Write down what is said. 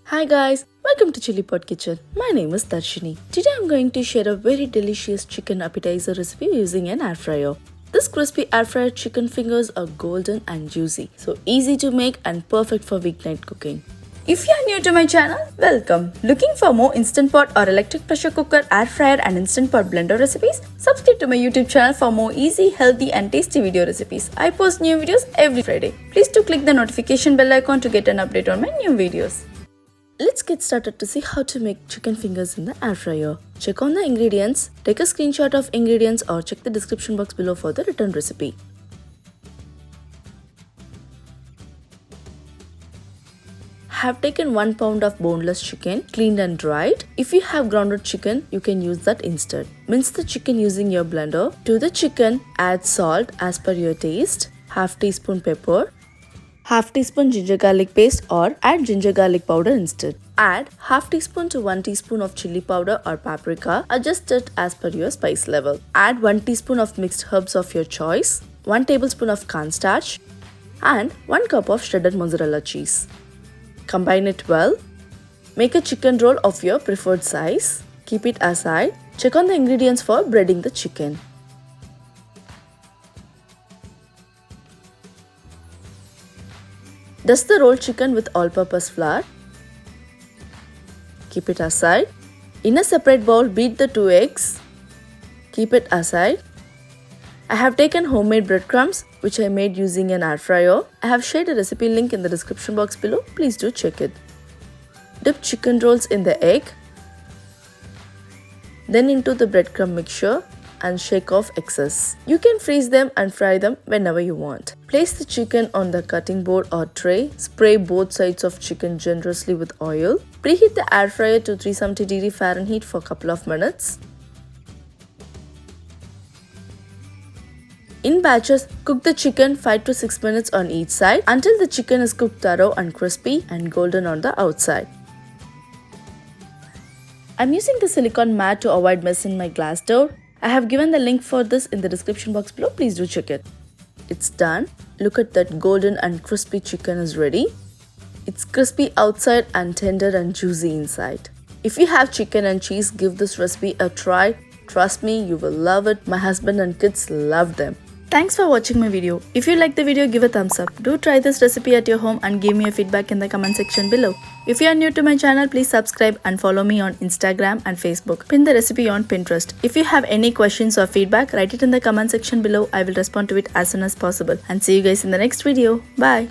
Hi guys, welcome to Chillipot kitchen. My name is Dharshini. Today I'm going to share a very delicious chicken appetizer recipe using an air fryer. This crispy air fryer chicken fingers are golden and juicy, so easy to make and perfect for weeknight cooking. If you are new to my channel, welcome. Looking for more Instant Pot or electric pressure cooker, air fryer and Instant Pot blender recipes? Subscribe to my YouTube channel for more easy, healthy and tasty video recipes. I post new videos every Friday. Please do click the notification bell icon to get an update on my new videos. Let's get started to see how to make chicken fingers in the air fryer. Check on the ingredients, take a screenshot of ingredients or check the description box below for the written recipe. Have taken 1 pound of boneless chicken, cleaned and dried. If you have grounded chicken, you can use that instead. Mince the chicken using your blender. To the chicken, add salt as per your taste, half teaspoon pepper, half teaspoon ginger garlic paste or add ginger garlic powder instead. Add half teaspoon to 1 teaspoon of chilli powder or paprika, adjust it as per your spice level. Add 1 teaspoon of mixed herbs of your choice, 1 tablespoon of cornstarch and 1 cup of shredded mozzarella cheese. Combine it well. Make a chicken roll of your preferred size. Keep it aside. Check on the ingredients for breading the chicken. Dust the rolled chicken with all-purpose flour. Keep it aside. In a separate bowl, beat the 2 eggs. Keep it aside. I have taken homemade breadcrumbs which I made using an air fryer. I have shared a recipe link in the description box below. Please do check it. Dip chicken rolls in the egg, then into the breadcrumb mixture and shake off excess. You can freeze them and fry them whenever you want. Place the chicken on the cutting board or tray. Spray both sides of chicken generously with oil. Preheat the air fryer to 370 Fahrenheit for a couple of minutes. In batches, cook the chicken 5 to 6 minutes on each side until the chicken is cooked thorough and crispy and golden on the outside. I'm using the silicone mat to avoid mess in my glass door. I have given the link for this in the description box below. Please do check it. It's done. Look at that, golden and crispy chicken is ready. It's crispy outside and tender and juicy inside. If you have chicken and cheese, give this recipe a try. Trust me, you will love it. My husband and kids love them. Thanks for watching my video. If you like the video, give a thumbs up. Do try this recipe at your home and give me a feedback in the comment section below. If you are new to my channel, please subscribe and follow me on Instagram and Facebook. Pin the recipe on Pinterest. If you have any questions or feedback, write it in the comment section below. I will respond to it as soon as possible. And see you guys in the next video. Bye.